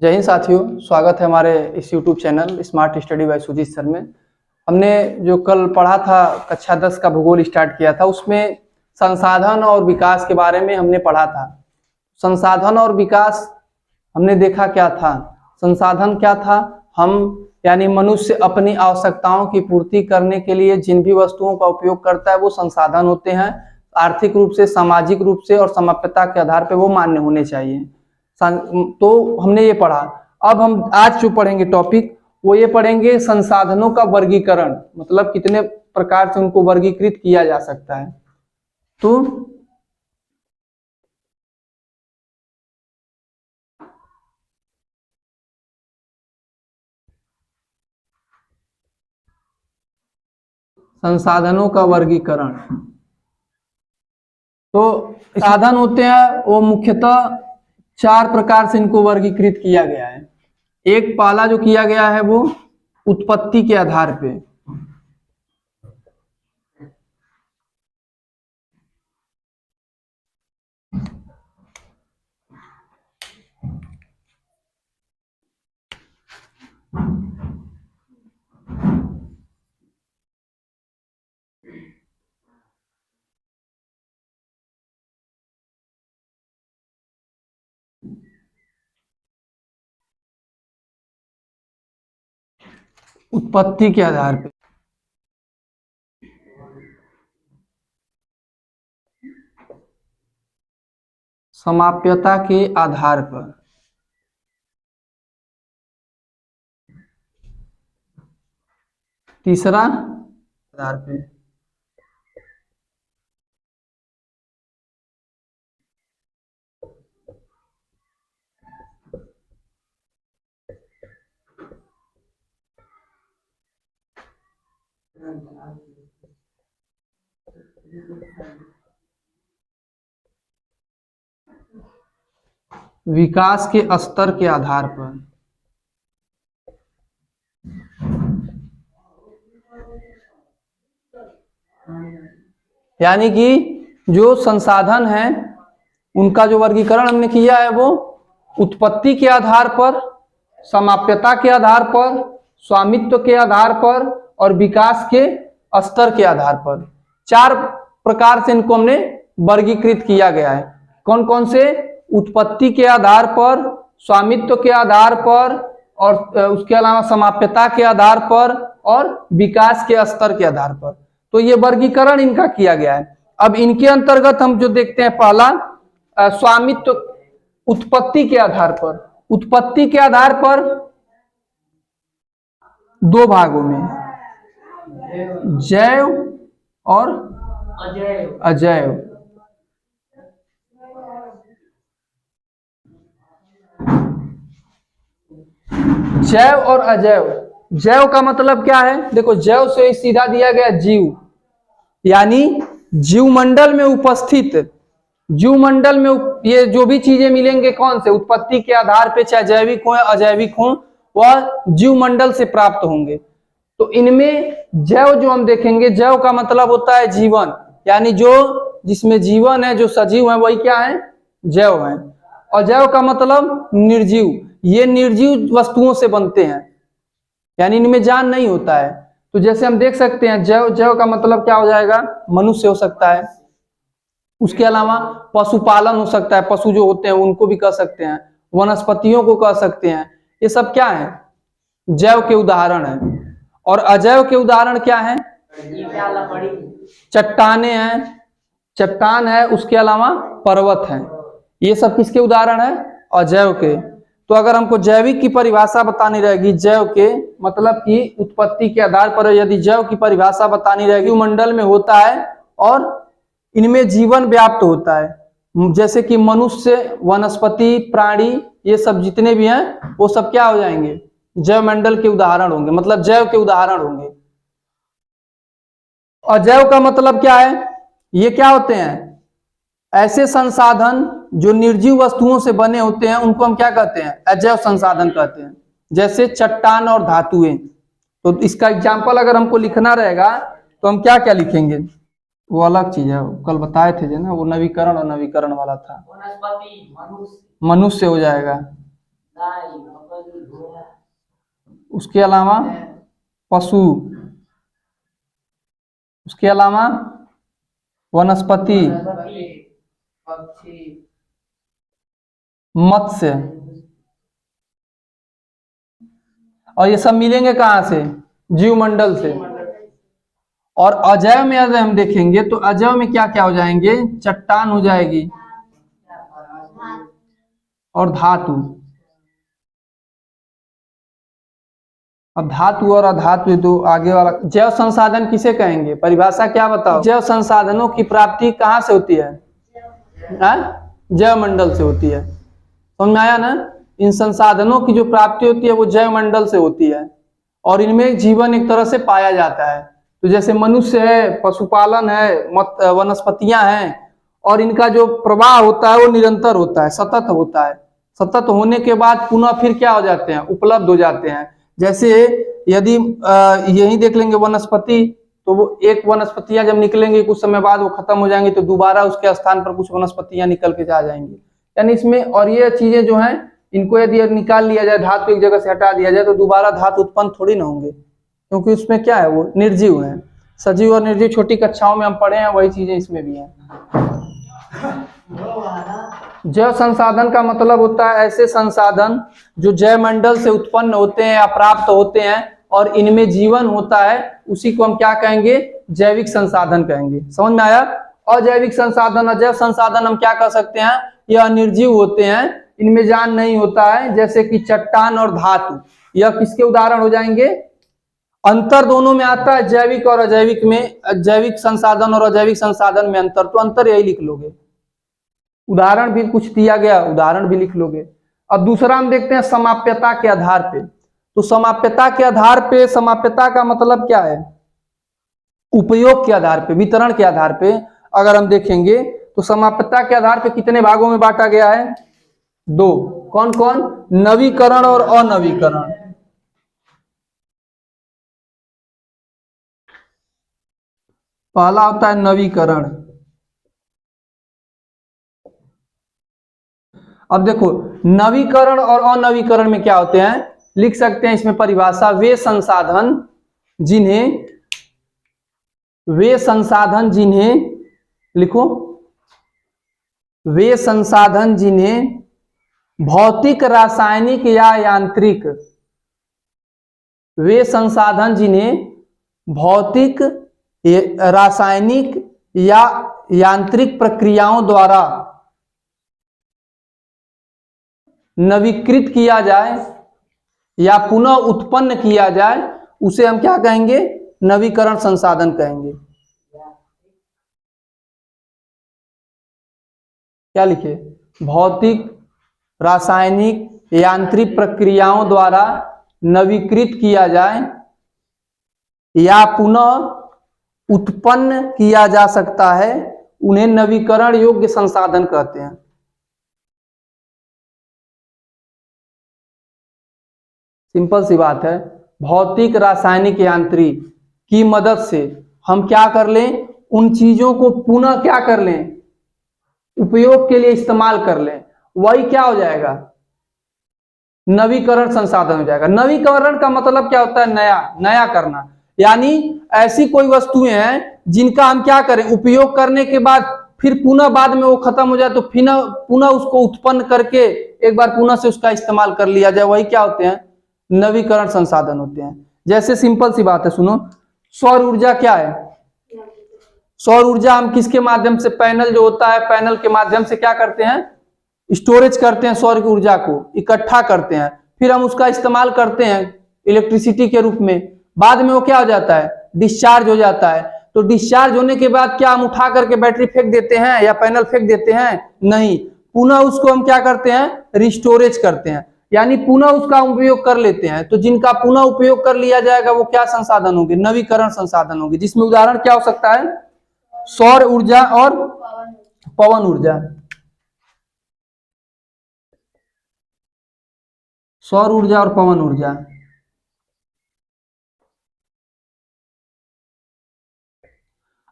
जय हिंद साथियों, स्वागत है हमारे इस YouTube channel smart study by Sujit sir में। हमने जो कल पढ़ा था कक्षा 10 का भूगोल स्टार्ट किया था, उसमें संसाधन और विकास के बारे में हमने पढ़ा था। संसाधन और विकास हमने देखा क्या था। संसाधन क्या था, हम यानी मनुष्य अपनी आवश्यकताओं की पूर्ति करने के लिए जिन भी वस्तुओं का उपयोग करता है वो संसाधन होते हैं। आर्थिक रूप से, सामाजिक रूप से और समाप्यता के आधार पर वो मान्य होने चाहिए। तो हमने ये पढ़ा। अब हम आज जो पढ़ेंगे टॉपिक वो ये पढ़ेंगे संसाधनों का वर्गीकरण, मतलब कितने प्रकार से उनको वर्गीकृत किया जा सकता है। तो संसाधनों का वर्गीकरण, तो साधन होते हैं वो मुख्यतः 4 प्रकार से इनको वर्गीकृत किया गया है। एक पहला जो किया गया है वो उत्पत्ति के आधार पे। उत्पत्ति के आधार पे। समाप्यता के आधार पर। तीसरा आधार पे। विकास के स्तर के आधार पर। यानी कि जो संसाधन है उनका जो वर्गीकरण हमने किया है वो उत्पत्ति के आधार पर, समाप्यता के आधार पर, स्वामित्व के आधार पर और विकास के स्तर के आधार पर। 4 प्रकार से इनको हमने वर्गीकृत किया गया है। कौन कौन से? उत्पत्ति के आधार पर, स्वामित्व के आधार पर और उसके अलावा समाप्यता के आधार पर और विकास के स्तर के आधार पर। तो ये वर्गीकरण इनका किया गया है। अब इनके अंतर्गत हम जो देखते हैं, पहला स्वामित्व उत्पत्ति के आधार पर। उत्पत्ति के आधार पर 2 भागों में, जैव और अजैव। जैव और अजैव। जैव का मतलब क्या है? देखो, जैव से सीधा दिया गया जीव, यानी जीवमंडल में उपस्थित, जीवमंडल में ये जो भी चीजें मिलेंगे कौन से? उत्पत्ति के आधार पे, चाहे जैविक हो या अजैविक हो, वह जीवमंडल से प्राप्त होंगे। तो इनमें जैव जो हम देखेंगे, जैव का मतलब होता है जीवन, यानी जो जिसमें जीवन है, जो सजीव है वही क्या है? जैव है। अजैव का मतलब निर्जीव, ये निर्जीव वस्तुओं से बनते हैं, यानी इनमें जान नहीं होता है। तो जैसे हम देख सकते हैं जैव, जैव का मतलब क्या हो जाएगा? मनुष्य हो सकता है, उसके अलावा पशुपालन हो सकता है, पशु जो होते हैं उनको भी कह सकते हैं, वनस्पतियों को कह सकते हैं। ये सब क्या है? जैव के उदाहरण है। और अजैव के उदाहरण क्या है? चट्टाने हैं, चट्टान है, उसके अलावा पर्वत है। ये सब किसके उदाहरण है? अजैव के। तो अगर हमको जैविक की परिभाषा बतानी रहेगी, जैव के मतलब कि उत्पत्ति के आधार पर यदि जैव की परिभाषा बतानी रहेगी, मंडल में होता है और इनमें जीवन व्याप्त होता है। जैसे कि मनुष्य, वनस्पति, प्राणी, ये सब जितने भी हैं वो सब क्या हो जाएंगे? जैव मंडल के उदाहरण होंगे, मतलब जैव के उदाहरण होंगे। अजैव का मतलब क्या है? ये क्या होते हैं? ऐसे संसाधन जो निर्जीव वस्तुओं से बने होते हैं उनको हम क्या कहते हैं? अजैव संसाधन कहते हैं। जैसे चट्टान और धातुएं। तो इसका एग्जाम्पल अगर हमको लिखना रहेगा तो हम क्या क्या लिखेंगे? वो अलग चीज है, कल बताए थे ना, वो नवीकरण और नवीकरण वाला था। मनुष्य हो जाएगा, उसके अलावा पशु, उसके अलावा वनस्पति, मत्स्य, और ये सब मिलेंगे कहाँ से? जीवमंडल से। और अजैव में अगर हम देखेंगे तो अजैव में क्या क्या हो जाएंगे? चट्टान हो जाएगी और धातु। अब धातु और अधातु तो आगे वाला। जैव संसाधन किसे कहेंगे? परिभाषा क्या बताओ? जैव संसाधनों की प्राप्ति कहाँ से होती है? जैव मंडल से होती है। समझ में आया ना? इन संसाधनों की जो प्राप्ति होती है वो जैव मंडल से होती है और इनमें जीवन एक तरह से पाया जाता है। तो जैसे मनुष्य है, पशुपालन है, वनस्पतियां हैं, और इनका जो प्रवाह होता है वो निरंतर होता है, सतत होता है। सतत होने के बाद पुनः फिर क्या हो जाते हैं? उपलब्ध हो जाते हैं। जैसे यदि यही देख लेंगे वनस्पति, तो वो एक वनस्पतियां जब निकलेंगी कुछ समय बाद वो खत्म हो जाएंगी, तो दोबारा उसके स्थान पर कुछ वनस्पतियां निकल के आ जाएंगी। यानी इसमें, और ये चीजें जो हैं इनको यदि निकाल लिया जाए, धातु एक जगह से हटा दिया जाए, तो दोबारा धातु उत्पन्न थोड़ी ना होंगे, क्योंकि उसमें क्या है? वो निर्जीव है। सजीव और निर्जीव छोटी कक्षाओं में हम पढ़े हैं, वही चीजें इसमें भी हैं। जैव संसाधन का मतलब होता है ऐसे संसाधन जो जैव मंडल से उत्पन्न होते हैं या प्राप्त होते हैं और इनमें जीवन होता है, उसी को हम क्या कहेंगे? जैविक संसाधन कहेंगे। समझ में आया? अजैविक संसाधन, अजैव संसाधन हम क्या कर सकते हैं? यह निर्जीव होते हैं, इनमें जान नहीं होता है, जैसे कि चट्टान और धातु। यह किसके उदाहरण हो जाएंगे? अंतर दोनों में आता है, जैविक और अजैविक में। जैविक संसाधन और अजैविक संसाधन में अंतर, तो अंतर यही लिख लोगे। उदाहरण भी कुछ दिया गया, उदाहरण भी लिख लोगे। अब दूसरा हम देखते हैं समाप्यता के आधार पे। तो समाप्यता के आधार पे, समाप्यता का मतलब क्या है? उपयोग के आधार पे, वितरण के आधार पे अगर हम देखेंगे तो समाप्यता के आधार पे कितने भागों में बांटा गया है? 2। कौन कौन? नवीकरण और अनवीकरण। पहला होता है नवीकरण। अब देखो, नवीकरण और अनवीकरण में क्या होते हैं? लिख सकते हैं इसमें परिभाषा, वे संसाधन जिन्हें लिखो, वे संसाधन जिन्हें भौतिक, रासायनिक या यांत्रिक, वे संसाधन जिन्हें भौतिक, रासायनिक या यांत्रिक प्रक्रियाओं द्वारा नवीकृत किया जाए या पुनः उत्पन्न किया जाए, उसे हम क्या कहेंगे? नवीकरण संसाधन कहेंगे। क्या लिखे? भौतिक, रासायनिक, यांत्रिक प्रक्रियाओं द्वारा नवीकृत किया जाए या पुनः उत्पन्न किया जा सकता है, उन्हें नवीकरण योग्य संसाधन कहते हैं। सिंपल सी बात है। भौतिक, रासायनिक, यांत्रिक की मदद से हम क्या कर लें? उन चीजों को पुनः क्या कर लें? उपयोग के लिए इस्तेमाल कर लें। वही क्या हो जाएगा? नवीकरण संसाधन हो जाएगा। नवीकरण का मतलब क्या होता है? नया करना। यानी ऐसी कोई वस्तुएं हैं जिनका हम क्या करें? उपयोग करने के बाद फिर पुनः बाद में वो खत्म हो जाए तो पुनः उसको उत्पन्न करके एक बार पुनः से उसका इस्तेमाल कर लिया जाए, वही क्या होते हैं? नवीकरण संसाधन होते हैं। जैसे सिंपल सी बात है, सुनो, सौर ऊर्जा क्या है? सौर ऊर्जा हम किसके माध्यम से? पैनल जो होता है, पैनल के माध्यम से क्या करते हैं? स्टोरेज करते हैं, सौर ऊर्जा को इकट्ठा करते हैं, फिर हम उसका इस्तेमाल करते हैं इलेक्ट्रिसिटी के रूप में। बाद में वो क्या हो जाता है? डिस्चार्ज हो जाता है। तो डिस्चार्ज होने के बाद क्या हम उठा करके बैटरी फेंक देते हैं या पैनल फेंक देते हैं? नहीं, पुनः उसको हम क्या करते हैं? रिस्टोरेज करते हैं, यानी पुनः उसका उपयोग कर लेते हैं। तो जिनका पुनः उपयोग कर लिया जाएगा वो क्या संसाधन होंगे? नवीकरण संसाधन होंगे। जिसमें उदाहरण क्या हो सकता है? सौर ऊर्जा और पवन ऊर्जा। सौर ऊर्जा और पवन ऊर्जा।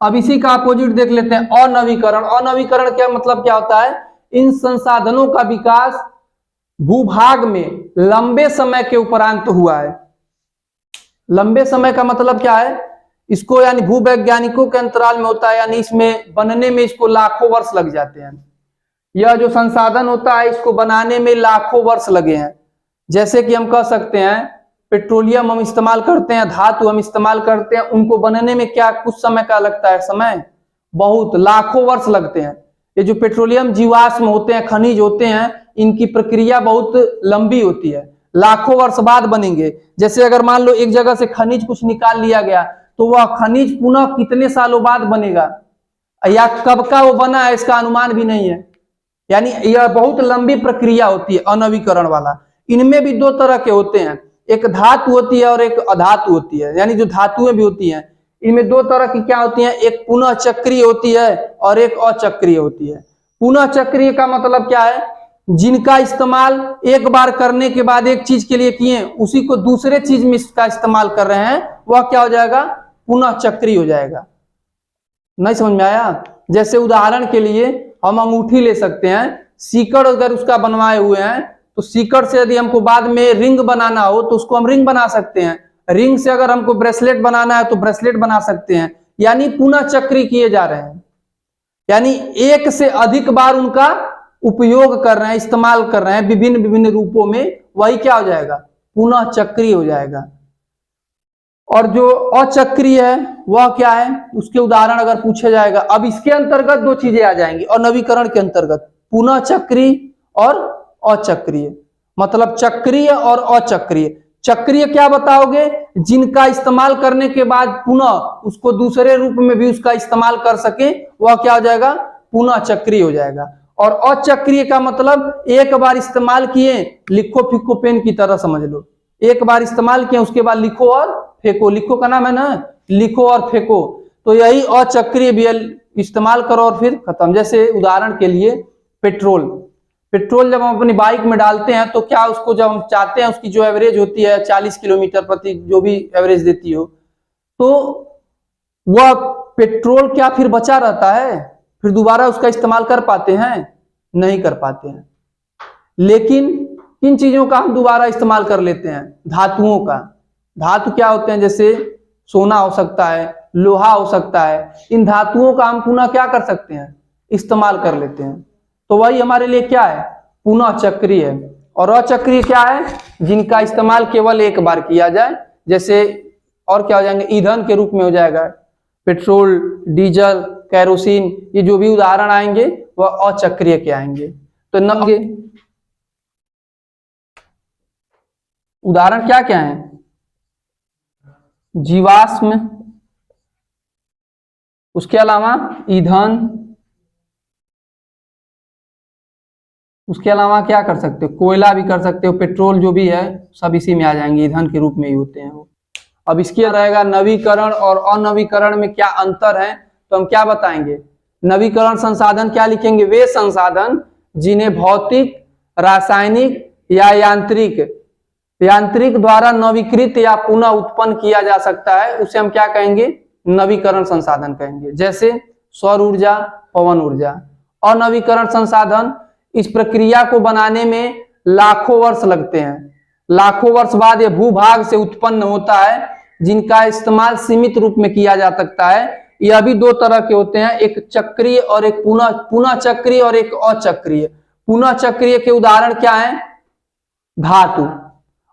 अब इसी का अपोजिट देख लेते हैं, अनवीकरण। अनवीकरण क्या मतलब क्या होता है? इन संसाधनों का विकास भूभाग में लंबे समय के उपरांत हुआ है। लंबे समय का मतलब क्या है, इसको यानी भूवैज्ञानिकों के अंतराल में होता है, यानी इसमें बनने में इसको लाखों वर्ष लग जाते हैं। यह जो संसाधन होता है इसको बनाने में लाखों वर्ष लगे हैं। जैसे कि हम कह सकते हैं पेट्रोलियम हम इस्तेमाल करते हैं, धातु हम इस्तेमाल करते हैं, उनको बनने में क्या कुछ समय का लगता है, समय बहुत लाखों वर्ष लगते हैं। ये जो पेट्रोलियम जीवाश्म होते हैं, खनिज होते हैं, इनकी प्रक्रिया बहुत लंबी होती है, लाखों वर्ष बाद बनेंगे। जैसे अगर मान लो एक जगह से खनिज कुछ निकाल लिया गया तो वह खनिज पुनः कितने सालों बाद बनेगा या कब का वो बना है इसका अनुमान भी नहीं है। यानी यह बहुत लंबी प्रक्रिया होती है अनवीकरण वाला। इनमें भी दो तरह के होते हैं, एक धातु होती है और एक अधातु होती है। यानी जो धातुएं भी होती हैं इनमें दो तरह की क्या होती हैं, एक पुनः चक्रीय होती है और एक अचक्रीय होती है। पुनः चक्रीय का मतलब क्या है, जिनका इस्तेमाल एक बार करने के बाद एक चीज के लिए किए उसी को दूसरे चीज में इसका इस्तेमाल कर रहे हैं, वह क्या हो जाएगा, पुनः चक्रीय हो जाएगा। नहीं समझ में आया? जैसे उदाहरण के लिए हम अंगूठी ले सकते हैं, सीकड़ अगर उसका बनवाए हुए हैं तो सीकड़ से यदि हमको बाद में रिंग बनाना हो तो उसको हम रिंग बना सकते हैं। रिंग से अगर हमको ब्रेसलेट बनाना है तो ब्रेसलेट बना सकते हैं। यानी पुनः चक्रीय किए जा रहे हैं, यानी एक से अधिक बार उनका उपयोग कर रहे हैं, इस्तेमाल कर रहे हैं विभिन्न विभिन्न रूपों में, वही क्या हो जाएगा, पुनः चक्रीय हो जाएगा। और जो अचक्रीय है वह क्या है, उसके उदाहरण अगर पूछा जाएगा, अब इसके अंतर्गत दो चीजें आ जाएंगी और नवीकरण के अंतर्गत, पुनः चक्रीय और अचक्रीय। मतलब चक्रीय और अचक्रीय। चक्रीय क्या बताओगे, जिनका इस्तेमाल करने के बाद पुनः उसको दूसरे रूप में भी उसका इस्तेमाल कर सके, वह क्या हो जाएगा, पुनः चक्रीय हो जाएगा। और अचक्रीय का मतलब एक बार इस्तेमाल किए, लिखो फिको पेन की तरह समझ लो, एक बार इस्तेमाल किए उसके बाद लिखो और फेंको, लिखो का नाम है ना, लिखो और फेंको, तो यही अचक्रीय भी इस्तेमाल करो और फिर खत्म। जैसे उदाहरण के लिए पेट्रोल, पेट्रोल जब हम अपनी बाइक में डालते हैं तो क्या उसको जब हम चाहते हैं उसकी जो एवरेज होती है 40 किलोमीटर प्रति जो भी एवरेज देती हो, तो वह पेट्रोल क्या फिर बचा रहता है, फिर दोबारा उसका इस्तेमाल कर पाते हैं, नहीं कर पाते हैं। लेकिन किन चीजों का हम दोबारा इस्तेमाल कर लेते हैं, धातुओं का। धातु क्या होते हैं, जैसे सोना हो सकता है, लोहा हो सकता है, इन धातुओं का हम पुनः क्या कर सकते हैं, इस्तेमाल कर लेते हैं। तो वही हमारे लिए क्या है, पुनः चक्रीय है। और अचक्रीय क्या है, जिनका इस्तेमाल केवल एक बार किया जाए। जैसे और क्या हो जाएंगे, ईंधन के रूप में हो जाएगा, पेट्रोल, डीजल, कैरोसिन, ये जो भी उदाहरण आएंगे वह अचक्रीय के आएंगे। तो नंगे उदाहरण क्या क्या है, जीवाश्म, उसके अलावा ईंधन, उसके अलावा क्या कर सकते हो, कोयला भी कर सकते हो, पेट्रोल जो भी है सब इसी में आ जाएंगे, ईंधन के रूप में ही होते हैं वो। अब इसके रहेगा नवीकरण और अनवीकरण में क्या अंतर है, तो हम क्या बताएंगे, नवीकरण संसाधन क्या लिखेंगे, वे संसाधन जिन्हें भौतिक, रासायनिक या यांत्रिक द्वारा नवीकृत या पुनः उत्पन्न किया जा सकता है, उसे हम क्या कहेंगे, नवीकरण संसाधन कहेंगे। जैसे सौर ऊर्जा, पवन ऊर्जा। अनवीकरण संसाधन, इस प्रक्रिया को बनाने में लाखों वर्ष लगते हैं, लाखों वर्ष बाद यह भूभाग से उत्पन्न होता है, जिनका इस्तेमाल सीमित रूप में किया जा सकता है। यह भी दो तरह के होते हैं, एक चक्रीय और एक पुनः चक्रीय और एक अचक्रीय। पुनः चक्रीय के उदाहरण क्या है, धातु,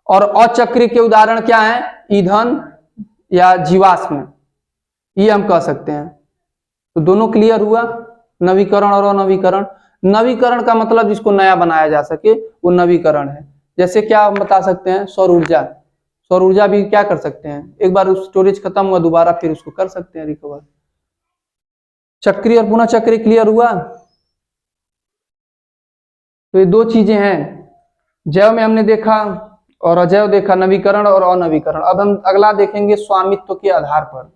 और अचक्रीय के उदाहरण क्या है, ईंधन या जीवाश्म, ये हम कह सकते हैं। तो दोनों क्लियर हुआ, नवीकरण और अनवीकरण। नवीकरण का मतलब जिसको नया बनाया जा सके वो नवीकरण है। जैसे क्या हम बता सकते हैं, सौर ऊर्जा, सौर ऊर्जा भी क्या कर सकते हैं, एक बार स्टोरेज खत्म हुआ दोबारा फिर उसको कर सकते हैं रिकवर। चक्रीय और पुनः चक्रीय क्लियर हुआ। तो ये दो चीजें हैं, जैव में हमने देखा और अजैव देखा, नवीकरण और अनवीकरण। अब हम अगला देखेंगे स्वामित्व के आधार पर।